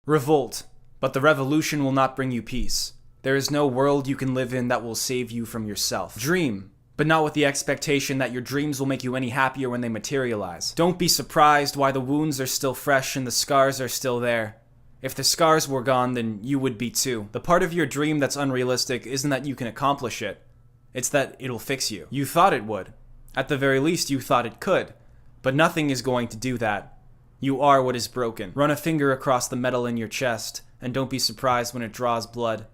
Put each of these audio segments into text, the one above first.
Revolt, but the revolution will not bring you peace. There is no world you can live in that will save you from yourself. Dream, but not with the expectation that your dreams will make you any happier when they materialize. Don't be surprised why the wounds are still fresh and the scars are still there. If the scars were gone, then you would be too. The part of your dream that's unrealistic isn't that you can accomplish it. It's that it'll fix you. You thought it would. At the very least, you thought it could. But nothing is going to do that. You are what is broken. Run a finger across the metal in your chest, and don't be surprised when it draws blood.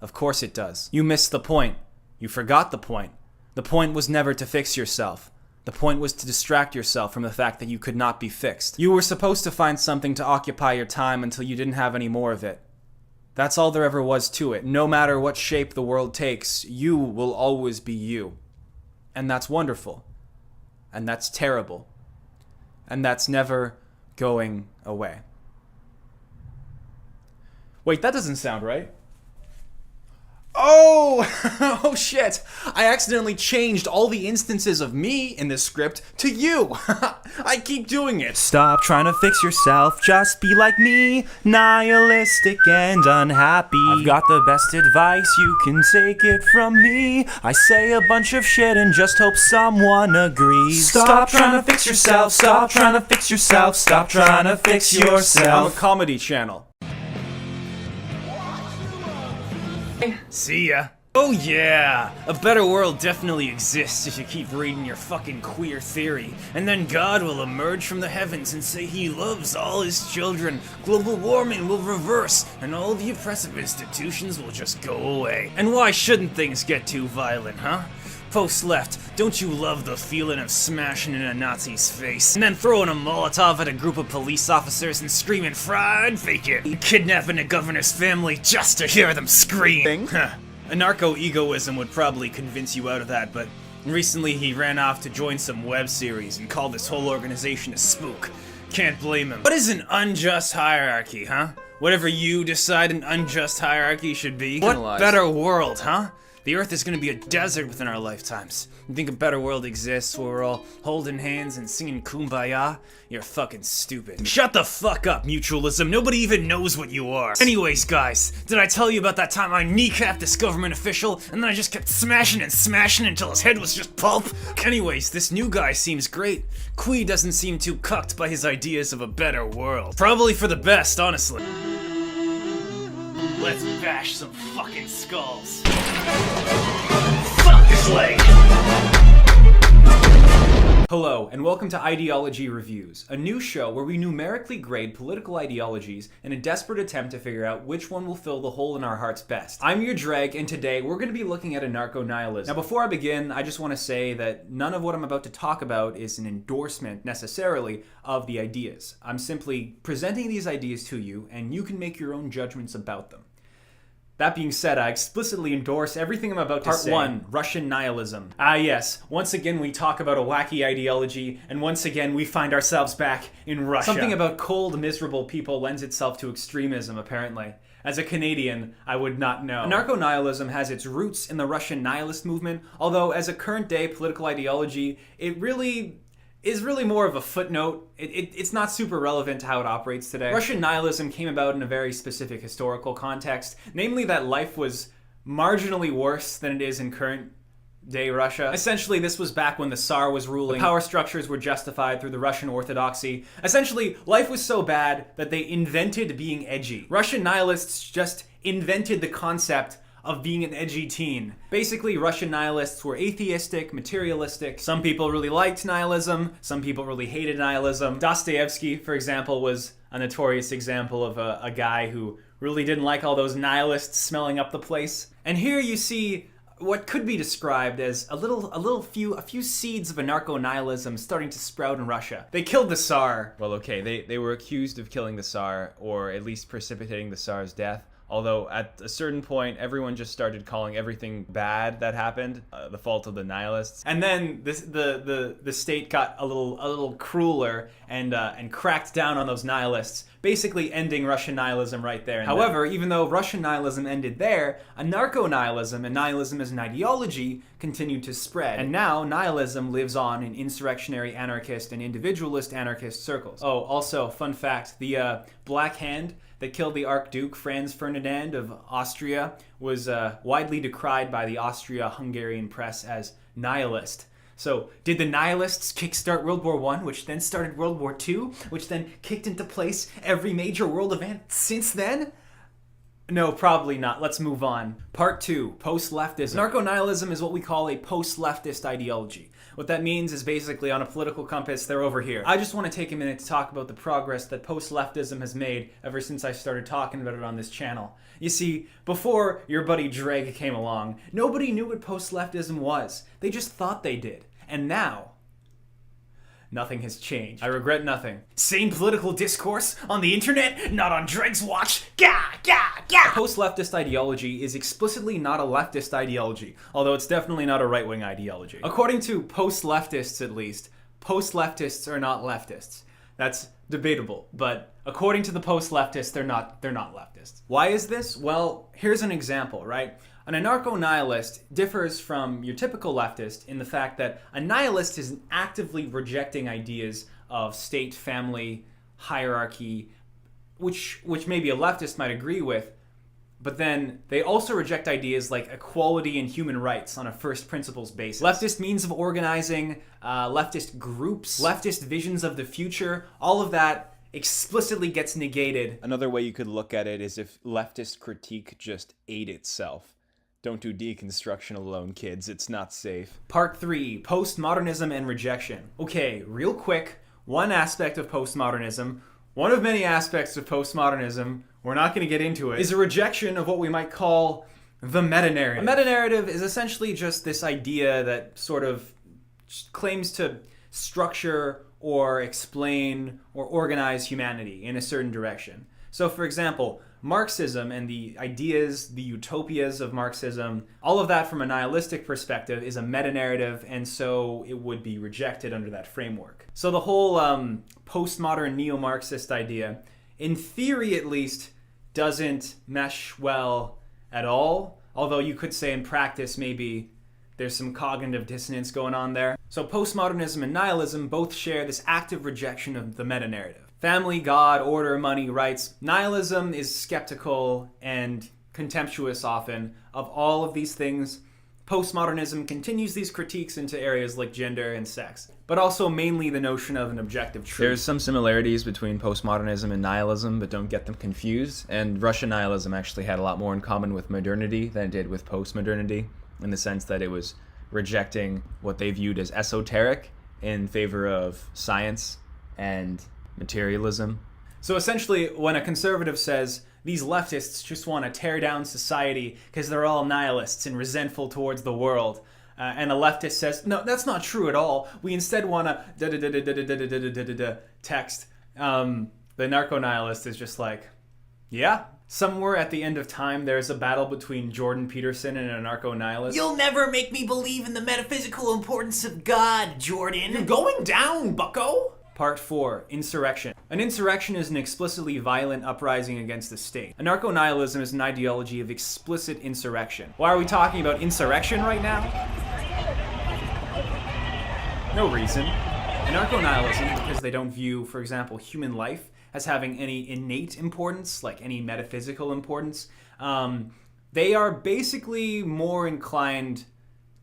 Of course it does. You missed the point. You forgot the point. The point was never to fix yourself. The point was to distract yourself from the fact that you could not be fixed. You were supposed to find something to occupy your time until you didn't have any more of it. That's all there ever was to it. No matter what shape the world takes, you will always be you. And that's wonderful. And that's terrible. And that's never going away. Wait, that doesn't sound right. Oh! Oh shit! I accidentally changed all the instances of me in this script to you! I keep doing it! Stop trying to fix yourself, just be like me, nihilistic and unhappy. I've got the best advice, you can take it from me. I say a bunch of shit and just hope someone agrees. Stop trying to fix yourself, stop trying to fix yourself, stop trying to fix yourself. I'm a comedy channel. See ya. Oh yeah! A better world definitely exists if you keep reading your fucking queer theory. And then God will emerge from the heavens and say he loves all his children. Global warming will reverse, and all the oppressive institutions will just go away. And why shouldn't things get too violent, huh? Post-left, don't you love the feeling of smashing in a Nazi's face, and then throwing a Molotov at a group of police officers and screaming fried bacon? Kidnapping a governor's family just to hear them scream? Anarcho-egoism would probably convince you out of that, but recently he ran off to join some web series and called this whole organization a spook. Can't blame him. What is an unjust hierarchy, huh? Whatever you decide an unjust hierarchy should be. What better world, huh? The Earth is gonna be a desert within our lifetimes. You think a better world exists where we're all holding hands and singing Kumbaya? You're fucking stupid. Shut the fuck up, mutualism. Nobody even knows what you are. Anyways, guys, did I tell you about that time I kneecapped this government official and then I just kept smashing and smashing until his head was just pulp? Anyways, this new guy seems great. Kui doesn't seem too cucked by his ideas of a better world. Probably for the best, honestly. Let's bash some fucking skulls. Fuck this leg! Hello, and welcome to Ideology Reviews, a new show where we numerically grade political ideologies in a desperate attempt to figure out which one will fill the hole in our hearts best. I'm your Dreg, and today we're going to be looking at Anarcho-Nihilism. Now, before I begin, I just want to say that none of what I'm about to talk about is an endorsement, necessarily, of the ideas. I'm simply presenting these ideas to you, and you can make your own judgments about them. That being said, I explicitly endorse everything I'm about to say. Part 1, Russian nihilism. Ah yes, once again we talk about a wacky ideology, and once again we find ourselves back in Russia. Something about cold, miserable people lends itself to extremism, apparently. As a Canadian, I would not know. Anarcho-nihilism has its roots in the Russian nihilist movement, although as a current-day political ideology, it really is really more of a footnote. It's not super relevant to how it operates today. Russian nihilism came about in a very specific historical context, namely that life was marginally worse than it is in current day Russia. Essentially, this was back when the Tsar was ruling. The power structures were justified through the Russian orthodoxy. Essentially, life was so bad that they invented being edgy. Russian nihilists just invented the concept of being an edgy teen. Basically, Russian nihilists were atheistic, materialistic. Some people really liked nihilism, some people really hated nihilism. Dostoevsky, for example, was a notorious example of a guy who really didn't like all those nihilists smelling up the place. And here you see what could be described as a few seeds of anarcho-nihilism starting to sprout in Russia. They killed the Tsar. Well, okay, they were accused of killing the Tsar, or at least precipitating the Tsar's death. Although at a certain point, everyone just started calling everything bad that happened the fault of the nihilists. And then the state got a little crueler and cracked down on those nihilists, basically ending Russian nihilism right there. However, even though Russian nihilism ended there, anarcho-nihilism and nihilism as an ideology continued to spread. And now nihilism lives on in insurrectionary anarchist and individualist anarchist circles. Oh, also, fun fact, the Black Hand that killed the Archduke Franz Ferdinand of Austria was widely decried by the Austria-Hungarian press as nihilist. So, did the nihilists kickstart World War I, which then started World War II, which then kicked into place every major world event since then? No, probably not. Let's move on. Part 2, post-leftism. Anarcho-nihilism is what we call a post-leftist ideology. What that means is basically on a political compass, they're over here. I just want to take a minute to talk about the progress that post-leftism has made ever since I started talking about it on this channel. You see, before your buddy Dreg came along, nobody knew what post-leftism was. They just thought they did. And now, nothing has changed. I regret nothing. Same political discourse on the internet, not on Dreg's watch. Gah, gah, gah! A post-leftist ideology is explicitly not a leftist ideology, although it's definitely not a right-wing ideology. According to post-leftists, at least, post-leftists are not leftists. That's debatable, but according to the post-leftists, they're not leftists. Why is this? Well, here's an example, right? An anarcho-nihilist differs from your typical leftist in the fact that a nihilist is actively rejecting ideas of state, family, hierarchy, which maybe a leftist might agree with, but then they also reject ideas like equality and human rights on a first principles basis. Leftist means of organizing, leftist groups, leftist visions of the future, all of that explicitly gets negated. Another way you could look at it is if leftist critique just ate itself. Don't do deconstruction alone, kids. It's not safe. Part 3, postmodernism and rejection. Okay, real quick, one aspect of postmodernism, one of many aspects of postmodernism, we're not going to get into it, is a rejection of what we might call the meta-narrative. A meta-narrative is essentially just this idea that sort of claims to structure or explain or organize humanity in a certain direction. So, for example, Marxism and the ideas, the utopias of Marxism, all of that from a nihilistic perspective is a meta-narrative, and so it would be rejected under that framework. So the whole postmodern neo-Marxist idea, in theory at least, doesn't mesh well at all, although you could say in practice maybe there's some cognitive dissonance going on there. So postmodernism and nihilism both share this active rejection of the meta-narrative. Family, God, order, money, rights. Nihilism is skeptical and contemptuous often of all of these things. Postmodernism continues these critiques into areas like gender and sex, but also mainly the notion of an objective truth. There's some similarities between postmodernism and nihilism, but don't get them confused. And Russian nihilism actually had a lot more in common with modernity than it did with postmodernity, in the sense that it was rejecting what they viewed as esoteric in favor of science and materialism. So essentially, when a conservative says these leftists just want to tear down society because they're all nihilists and resentful towards the world, and a leftist says, no, that's not true at all. We instead want to text. The narco-nihilist is just like, yeah. Somewhere at the end of time, there's a battle between Jordan Peterson and a narco-nihilist. You'll never make me believe in the metaphysical importance of God, Jordan. You're going down, bucko! Part 4, insurrection. An insurrection is an explicitly violent uprising against the state. Anarcho-nihilism is an ideology of explicit insurrection. Why are we talking about insurrection right now? No reason. Anarcho-nihilism, because they don't view, for example, human life as having any innate importance, like any metaphysical importance. They are basically more inclined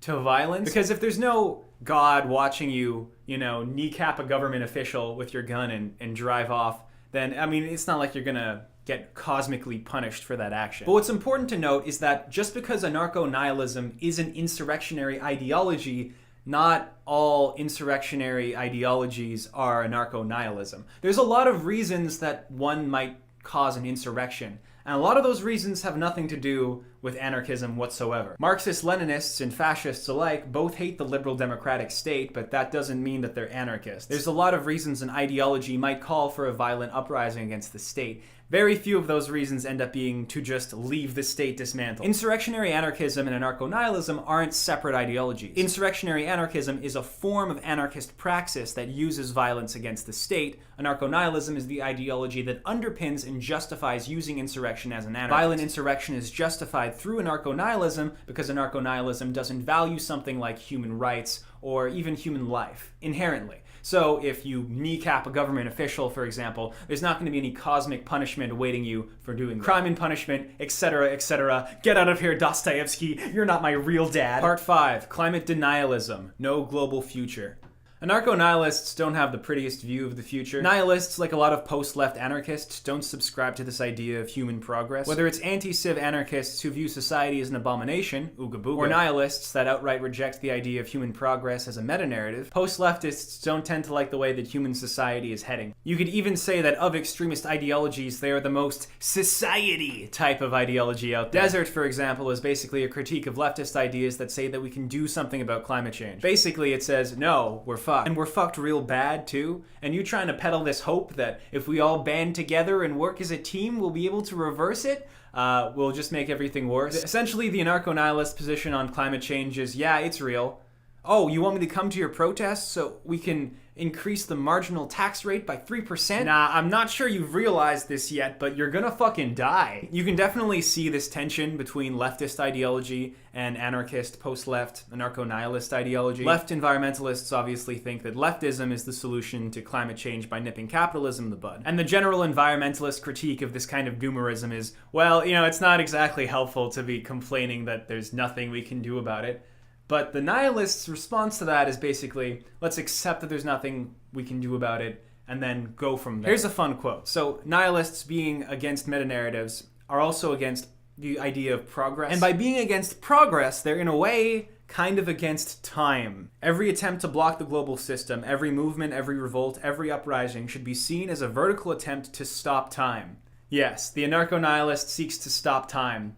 to violence, because if there's no God watching you, kneecap a government official with your gun and drive off, then, I mean, it's not like you're gonna get cosmically punished for that action. But what's important to note is that just because anarcho-nihilism is an insurrectionary ideology, not all insurrectionary ideologies are anarcho-nihilism. There's a lot of reasons that one might cause an insurrection, and a lot of those reasons have nothing to do with anarchism whatsoever. Marxist-Leninists and fascists alike both hate the liberal democratic state, but that doesn't mean that they're anarchists. There's a lot of reasons an ideology might call for a violent uprising against the state. Very few of those reasons end up being to just leave the state dismantled. Insurrectionary anarchism and anarcho-nihilism aren't separate ideologies. Insurrectionary anarchism is a form of anarchist praxis that uses violence against the state. Anarcho-nihilism is the ideology that underpins and justifies using insurrection as an anarchist. Violent insurrection is justified through anarcho-nihilism because anarcho-nihilism doesn't value something like human rights or even human life, inherently. So if you kneecap a government official, for example, there's not going to be any cosmic punishment awaiting you for doing that. Crime and punishment, etc., etc. Get out of here, Dostoevsky. You're not my real dad. Part 5. Climate denialism. No global future. Anarcho-Nihilists don't have the prettiest view of the future. Nihilists, like a lot of post-left anarchists, don't subscribe to this idea of human progress. Whether it's anti-civ anarchists who view society as an abomination, ooga booga, or nihilists that outright reject the idea of human progress as a meta-narrative, post-leftists don't tend to like the way that human society is heading. You could even say that of extremist ideologies, they are the most society type of ideology out there. Desert, for example, is basically a critique of leftist ideas that say that we can do something about climate change. Basically, it says, no, we're fucked. And we're fucked real bad, too. And you trying to peddle this hope that if we all band together and work as a team, we'll be able to reverse it? We'll just make everything worse. Essentially, the anarcho-nihilist position on climate change is, yeah, it's real. Oh, you want me to come to your protests so we can increase the marginal tax rate by 3%? Nah, I'm not sure you've realized this yet, but you're gonna fucking die. You can definitely see this tension between leftist ideology and anarchist, post-left, anarcho-nihilist ideology. Left environmentalists obviously think that leftism is the solution to climate change by nipping capitalism in the bud. And the general environmentalist critique of this kind of doomerism is, well, you know, it's not exactly helpful to be complaining that there's nothing we can do about it. But the nihilists' response to that is basically, let's accept that there's nothing we can do about it, and then go from there. Here's a fun quote. So, nihilists being against meta-narratives are also against the idea of progress. And by being against progress, they're in a way kind of against time. Every attempt to block the global system, every movement, every revolt, every uprising should be seen as a vertical attempt to stop time. Yes, the anarcho-nihilist seeks to stop time.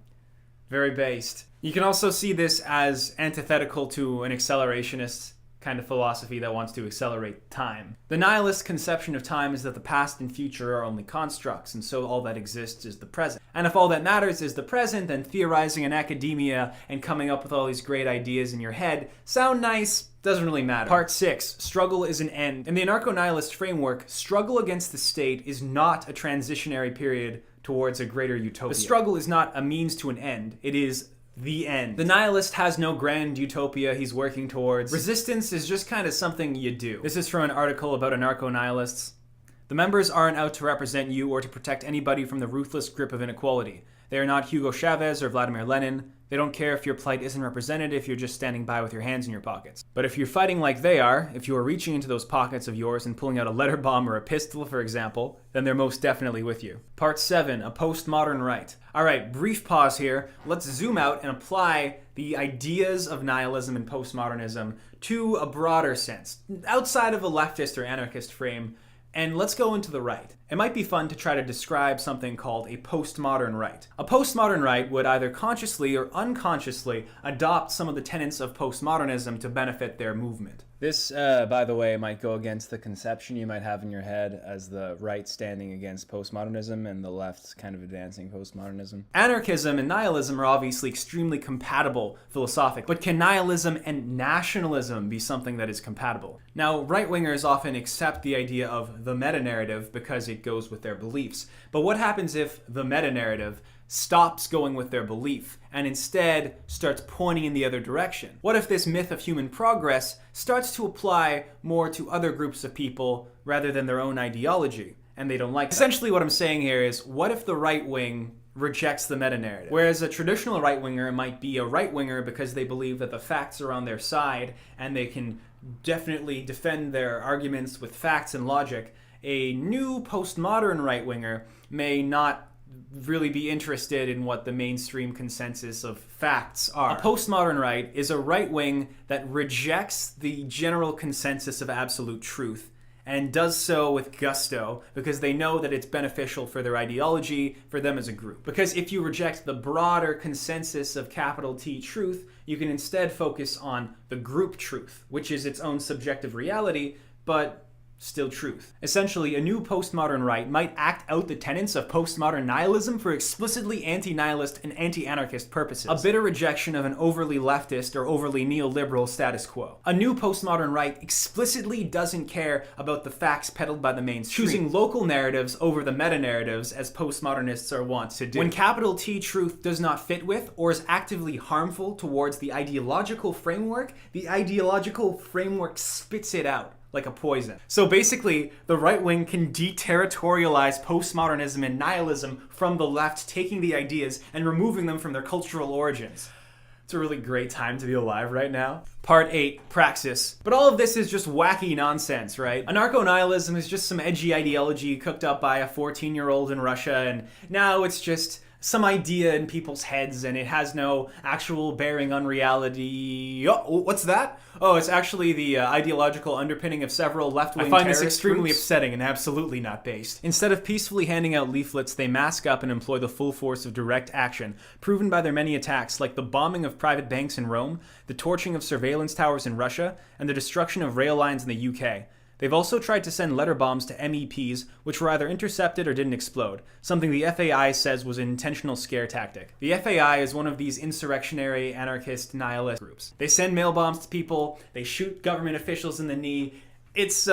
Very based. You can also see this as antithetical to an accelerationist kind of philosophy that wants to accelerate time. The nihilist conception of time is that the past and future are only constructs, and so all that exists is the present. And if all that matters is the present, then theorizing in academia and coming up with all these great ideas in your head sound nice, doesn't really matter. Part 6. Struggle is an end. In the anarcho-nihilist framework, struggle against the state is not a transitionary period towards a greater utopia. The struggle is not a means to an end. It is the end. The nihilist has no grand utopia he's working towards. Resistance is just kind of something you do. This is from an article about anarcho-nihilists. The members aren't out to represent you or to protect anybody from the ruthless grip of inequality. They are not Hugo Chavez or Vladimir Lenin. They don't care if your plight isn't represented if you're just standing by with your hands in your pockets. But if you're fighting like they are, if you're reaching into those pockets of yours and pulling out a letter bomb or a pistol, for example, then they're most definitely with you. Part 7. A postmodern right. Alright, brief pause here. Let's zoom out and apply the ideas of nihilism and postmodernism to a broader sense, outside of a leftist or anarchist frame, and let's go into the right. It might be fun to try to describe something called a postmodern right. A postmodern right would either consciously or unconsciously adopt some of the tenets of postmodernism to benefit their movement. This, by the way, might go against the conception you might have in your head as the right standing against postmodernism and the left kind of advancing postmodernism. Anarchism and nihilism are obviously extremely compatible philosophically, but can nihilism and nationalism be something that is compatible? Now, right-wingers often accept the idea of the meta-narrative because it goes with their beliefs. But what happens if the meta-narrative stops going with their belief and instead starts pointing in the other direction? What if this myth of human progress starts to apply more to other groups of people rather than their own ideology, and they don't like that? Essentially what I'm saying here is, what if the right wing rejects the meta-narrative? Whereas a traditional right-winger might be a right-winger because they believe that the facts are on their side and they can definitely defend their arguments with facts and logic, a new postmodern right-winger may not really be interested in what the mainstream consensus of facts are. A postmodern right is a right wing that rejects the general consensus of absolute truth and does so with gusto because they know that it's beneficial for their ideology, for them as a group. Because if you reject the broader consensus of capital T truth, you can instead focus on the group truth, which is its own subjective reality, but still truth. Essentially, a new postmodern right might act out the tenets of postmodern nihilism for explicitly anti-nihilist and anti-anarchist purposes. A bitter rejection of an overly leftist or overly neoliberal status quo. A new postmodern right explicitly doesn't care about the facts peddled by the mainstream, choosing local narratives over the meta-narratives as postmodernists are wont to do. When capital T truth does not fit with or is actively harmful towards the ideological framework, the ideological framework spits it out. like a poison. So basically, the right wing can deterritorialize postmodernism and nihilism from the left, taking the ideas and removing them from their cultural origins. It's a really great time to be alive right now. Part 8, Praxis. But all of this is just wacky nonsense, right? Anarcho-Nihilism is just some edgy ideology cooked up by a 14-year-old in Russia, and now it's just some idea in people's heads, and it has no actual bearing on reality. Oh, what's that? Oh, it's actually the ideological underpinning of several left-wing terrorist groups. I find this extremely upsetting and absolutely not based. Instead of peacefully handing out leaflets, they mask up and employ the full force of direct action, proven by their many attacks like the bombing of private banks in Rome, the torching of surveillance towers in Russia, and the destruction of rail lines in the UK. They've also tried to send letter bombs to MEPs, which were either intercepted or didn't explode, something the FAI says was an intentional scare tactic. The FAI is one of these insurrectionary, anarchist, nihilist groups. They send mail bombs to people, they shoot government officials in the knee. It's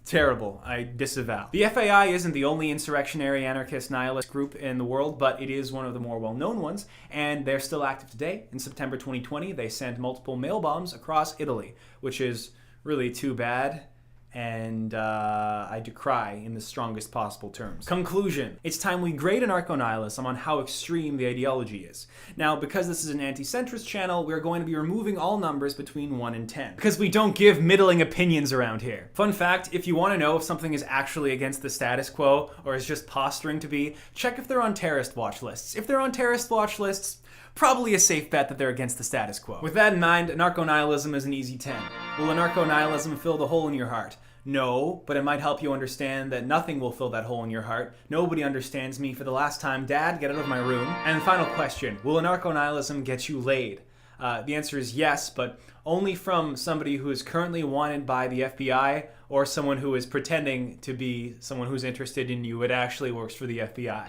terrible. I disavow. The FAI isn't the only insurrectionary, anarchist, nihilist group in the world, but it is one of the more well-known ones, and they're still active today. In September 2020, they sent multiple mail bombs across Italy, which is really too bad. And I decry in the strongest possible terms. Conclusion. It's time we grade anarcho-nihilism on how extreme the ideology is. Now, because this is an anti-centrist channel, we're going to be removing all numbers between 1 and 10. Because we don't give middling opinions around here. Fun fact, if you want to know if something is actually against the status quo, or is just posturing to be, check if they're on terrorist watch lists. If they're on terrorist watch lists, probably a safe bet that they're against the status quo. With that in mind, anarcho-nihilism is an easy 10. Will anarcho-nihilism fill the hole in your heart? No, but it might help you understand that nothing will fill that hole in your heart. Nobody understands me for the last time. Dad, get out of my room. And final question, will anarcho-nihilism get you laid? The answer is yes, but only from somebody who is currently wanted by the FBI or someone who is pretending to be someone who's interested in you but actually works for the FBI.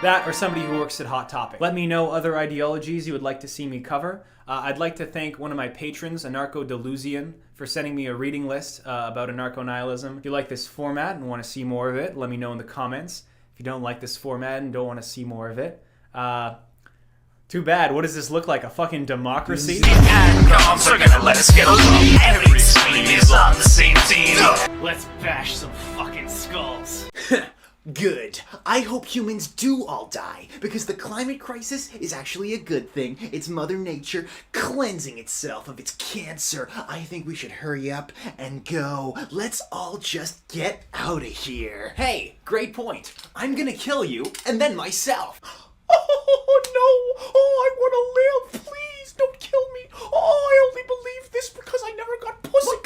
That or somebody who works at Hot Topic. Let me know other ideologies you would like to see me cover. I'd like to thank one of my patrons, Anarcho-Delusion, for sending me a reading list about anarcho-nihilism. If you like this format and want to see more of it, let me know in the comments. If you don't like this format and don't want to see more of it, too bad. What does this look like? A fucking democracy? Adcoms are gonna let us get along. Every screen is on the same team. Let's bash some fucking skulls. Good. I hope humans do all die, because the climate crisis is actually a good thing. It's Mother Nature cleansing itself of its cancer. I think we should hurry up and go. Let's all just get out of here. Hey, great point. I'm gonna kill you, and then myself. Oh no! Oh, I want to live! Please don't kill me! Oh, I only believe this because I never got pussy.